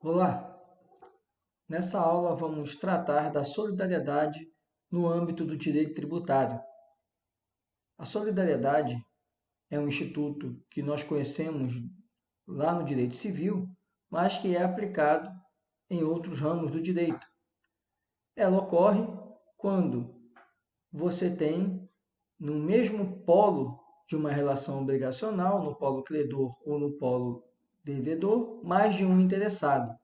Olá! Nessa aula vamos tratar da solidariedade no âmbito do direito tributário. A solidariedade é um instituto que nós conhecemos lá no direito civil, mas que é aplicado em outros ramos do direito. Ela ocorre quando você tem, no mesmo polo de uma relação obrigacional, no polo credor ou no polo devedor, mais de um interessado.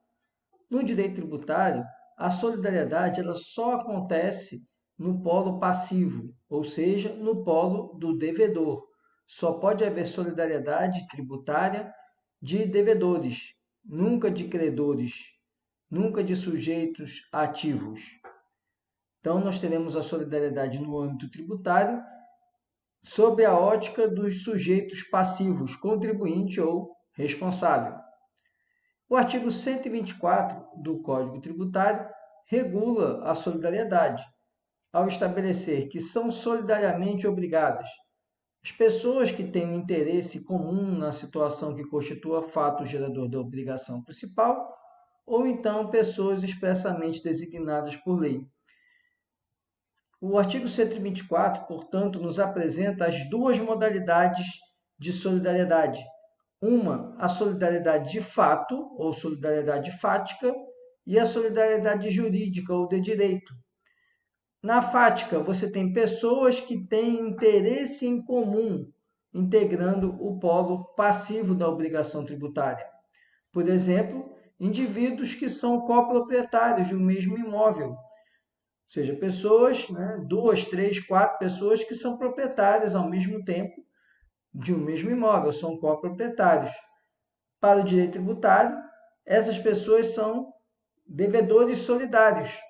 No direito tributário, a solidariedade ela só acontece no polo passivo, ou seja, no polo do devedor. Só pode haver solidariedade tributária de devedores, nunca de credores, nunca de sujeitos ativos. Então, nós teremos a solidariedade no âmbito tributário sob a ótica dos sujeitos passivos, contribuinte ou responsável. O artigo 124 do Código Tributário regula a solidariedade, ao estabelecer que são solidariamente obrigadas as pessoas que têm um interesse comum na situação que constitua fato gerador da obrigação principal, ou então pessoas expressamente designadas por lei. O artigo 124, portanto, nos apresenta as duas modalidades de solidariedade. Uma, a solidariedade de fato, ou solidariedade fática, e a solidariedade jurídica, ou de direito. Na fática, você tem pessoas que têm interesse em comum, integrando o polo passivo da obrigação tributária. Por exemplo, indivíduos que são coproprietários de um mesmo imóvel, ou seja, pessoas, duas, três, quatro pessoas que são proprietárias ao mesmo tempo de um mesmo imóvel, são coproprietários. Para o direito tributário, essas pessoas são devedores solidários.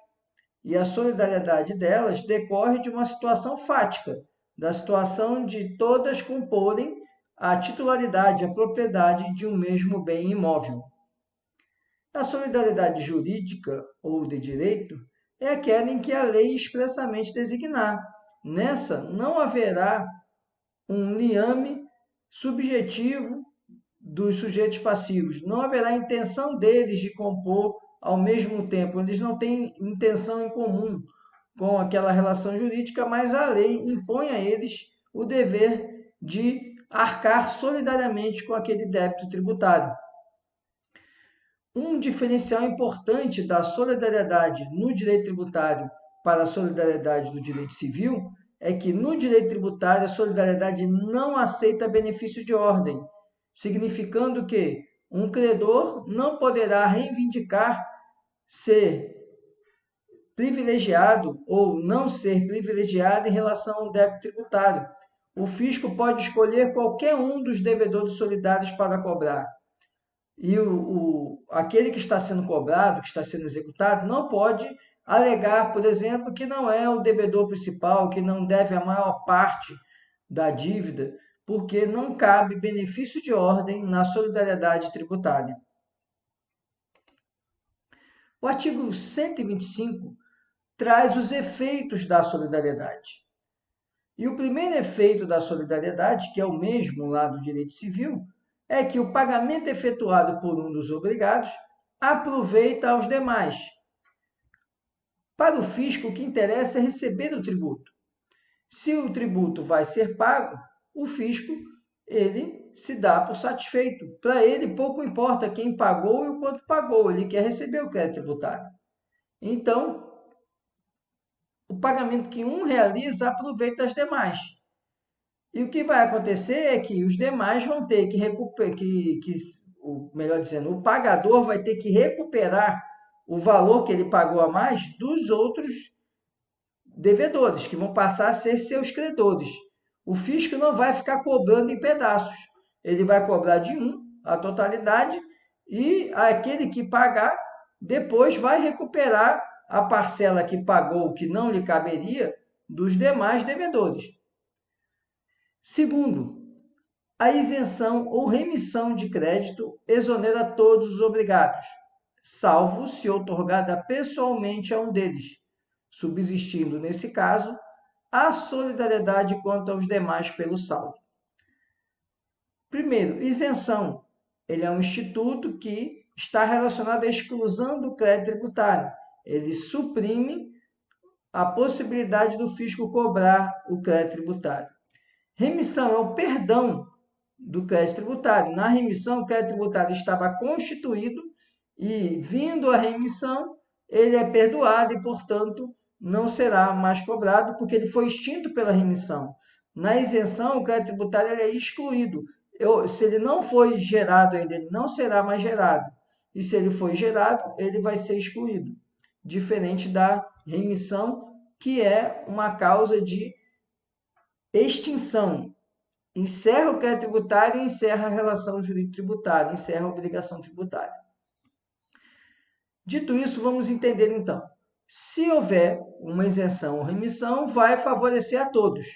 E a solidariedade delas decorre de uma situação fática, da situação de todas comporem a titularidade, a propriedade de um mesmo bem imóvel. A solidariedade jurídica ou de direito é aquela em que a lei expressamente designar. Nessa, não haverá um liame subjetivo dos sujeitos passivos. Não haverá intenção deles de compor ao mesmo tempo. Eles não têm intenção em comum com aquela relação jurídica, mas a lei impõe a eles o dever de arcar solidariamente com aquele débito tributário. Um diferencial importante da solidariedade no direito tributário para a solidariedade do direito civil é que no direito tributário a solidariedade não aceita benefício de ordem, significando que um credor não poderá reivindicar ser privilegiado ou não ser privilegiado em relação ao débito tributário. O fisco pode escolher qualquer um dos devedores solidários para cobrar. E aquele que está sendo cobrado, que está sendo executado, não pode alegar, por exemplo, que não é o devedor principal, que não deve a maior parte da dívida, porque não cabe benefício de ordem na solidariedade tributária. O artigo 125 traz os efeitos da solidariedade. E o primeiro efeito da solidariedade, que é o mesmo lá do direito civil, é que o pagamento efetuado por um dos obrigados aproveita aos demais. Para o fisco, o que interessa é receber o tributo. Se o tributo vai ser pago, o fisco ele se dá por satisfeito. Para ele, pouco importa quem pagou e o quanto pagou, ele quer receber o crédito tributário. Então, o pagamento que um realiza aproveita as demais. E o que vai acontecer é que os demais vão ter que recuperar, melhor dizendo, o pagador vai ter que recuperar o valor que ele pagou a mais dos outros devedores, que vão passar a ser seus credores. O fisco não vai ficar cobrando em pedaços. Ele vai cobrar de um a totalidade e aquele que pagar depois vai recuperar a parcela que pagou, que não lhe caberia, dos demais devedores. Segundo, a isenção ou remissão de crédito exonera todos os obrigados, salvo se outorgada pessoalmente a um deles, subsistindo, nesse caso, a solidariedade quanto aos demais pelo saldo. Primeiro, isenção. Ele é um instituto que está relacionado à exclusão do crédito tributário. Ele suprime a possibilidade do fisco cobrar o crédito tributário. Remissão é o perdão do crédito tributário. Na remissão, o crédito tributário estava constituído e, vindo a remissão, ele é perdoado e, portanto, não será mais cobrado porque ele foi extinto pela remissão. Na isenção, o crédito tributário é excluído. Se ele não foi gerado ainda, ele não será mais gerado. E se ele foi gerado, ele vai ser excluído. Diferente da remissão, que é uma causa de extinção. Encerra o crédito tributário e encerra a relação jurídico-tributária, encerra a obrigação tributária. Dito isso, vamos entender então. Se houver uma isenção ou remissão, vai favorecer a todos.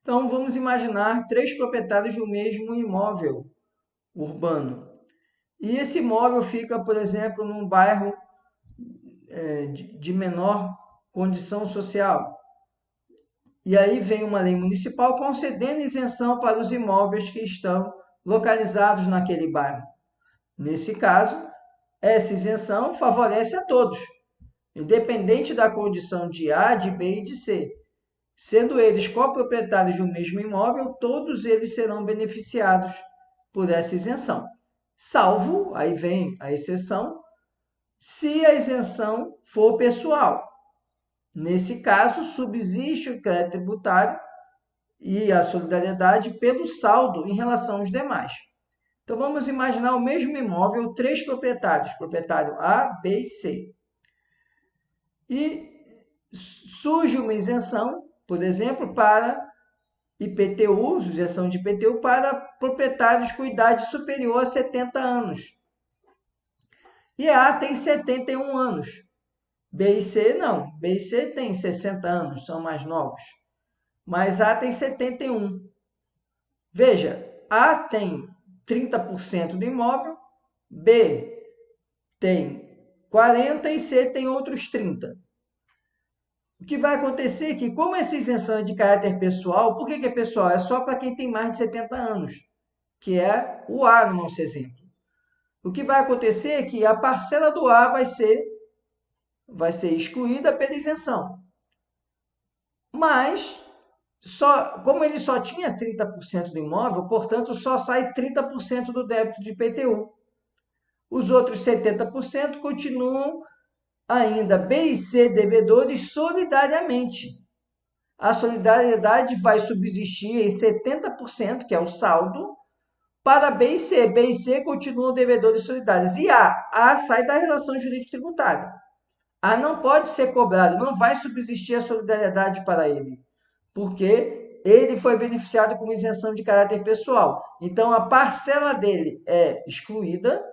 Então, vamos imaginar 3 proprietários do mesmo imóvel urbano. E esse imóvel fica, por exemplo, num bairro de menor condição social. E aí vem uma lei municipal concedendo isenção para os imóveis que estão localizados naquele bairro. Nesse caso, essa isenção favorece a todos, independente da condição de A, de B e de C. Sendo eles coproprietários de um mesmo imóvel, todos eles serão beneficiados por essa isenção. Salvo, aí vem a exceção, se a isenção for pessoal. Nesse caso, subsiste o crédito tributário e a solidariedade pelo saldo em relação aos demais. Então, vamos imaginar o mesmo imóvel, 3 proprietários, proprietário A, B e C. E surge uma isenção, por exemplo, para IPTU, isenção de IPTU para proprietários com idade superior a 70 anos. E A tem 71 anos. B e C não. B e C tem 60 anos, são mais novos. Mas A tem 71. Veja, A tem 30% do imóvel, B tem 40% e C tem outros 30%. O que vai acontecer é que, como essa isenção é de caráter pessoal, por que é pessoal? É só para quem tem mais de 70 anos, que é o A no nosso exemplo. O que vai acontecer é que a parcela do A vai ser excluída pela isenção. Mas, como ele só tinha 30% do imóvel, portanto, só sai 30% do débito de IPTU. Os outros 70% continuam ainda B e C devedores solidariamente. A solidariedade vai subsistir em 70%, que é o saldo, para B e C. B e C continuam devedores solidários. E A sai da relação jurídico-tributária. A não pode ser cobrado, não vai subsistir a solidariedade para ele, porque ele foi beneficiado com isenção de caráter pessoal. Então, a parcela dele é excluída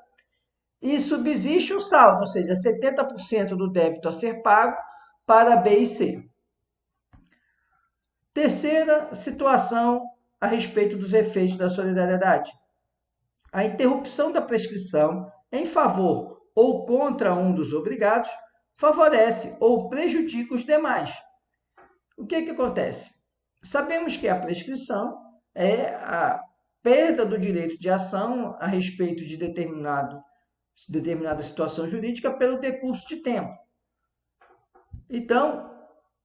e subsiste o saldo, ou seja, 70% do débito a ser pago para B e C. Terceira situação a respeito dos efeitos da solidariedade. A interrupção da prescrição em favor ou contra um dos obrigados favorece ou prejudica os demais. O que acontece? Sabemos que a prescrição é a perda do direito de ação a respeito de determinada situação jurídica pelo decurso de tempo. Então,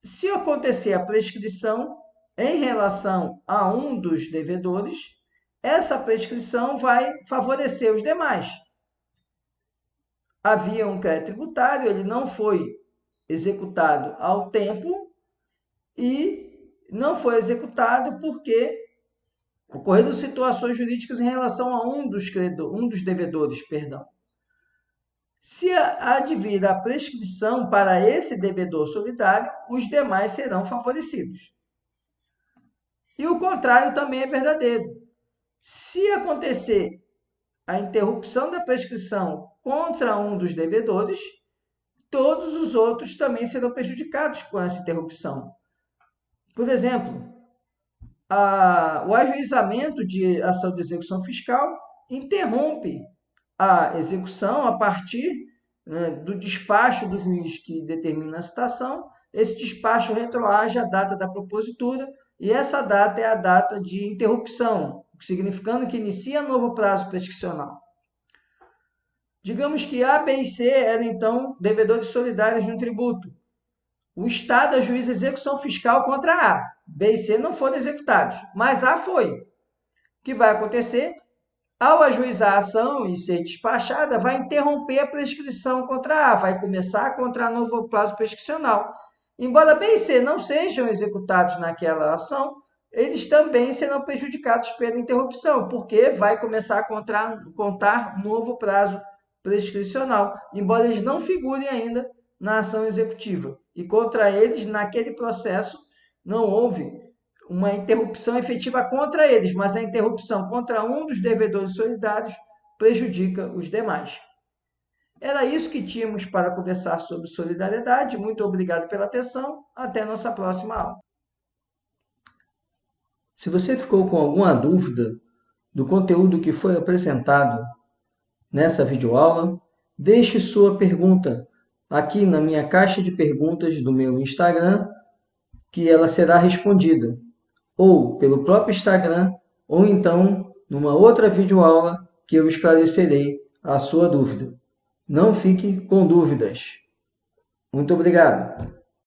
se acontecer a prescrição em relação a um dos devedores, essa prescrição vai favorecer os demais. Havia um crédito tributário, ele não foi executado ao tempo e não foi executado porque ocorreram situações jurídicas em relação a um dos devedores. Se advir a prescrição para esse devedor solidário, os demais serão favorecidos. E o contrário também é verdadeiro. Se acontecer a interrupção da prescrição contra um dos devedores, todos os outros também serão prejudicados com essa interrupção. Por exemplo, o ajuizamento de ação de execução fiscal interrompe a execução a partir do despacho do juiz que determina a citação. Esse despacho retroage à data da propositura e essa data é a data de interrupção, significando que inicia novo prazo prescricional. Digamos que A, B e C eram, então, devedores solidários de um tributo. O Estado ajuiza execução fiscal contra A. B e C não foram executados, mas A foi. O que vai acontecer? Ao ajuizar a ação e ser despachada, vai interromper a prescrição contra A, vai começar a contar novo prazo prescricional. Embora B e C não sejam executados naquela ação, eles também serão prejudicados pela interrupção, porque vai começar a contar novo prazo prescricional, embora eles não figurem ainda na ação executiva. E contra eles, naquele processo, não houve uma interrupção efetiva contra eles, mas a interrupção contra um dos devedores solidários prejudica os demais. Era isso que tínhamos para conversar sobre solidariedade. Muito obrigado pela atenção. Até nossa próxima aula. Se você ficou com alguma dúvida do conteúdo que foi apresentado nessa videoaula, deixe sua pergunta aqui na minha caixa de perguntas do meu Instagram, que ela será respondida, ou pelo próprio Instagram, ou então numa outra videoaula que eu esclarecerei a sua dúvida. Não fique com dúvidas. Muito obrigado.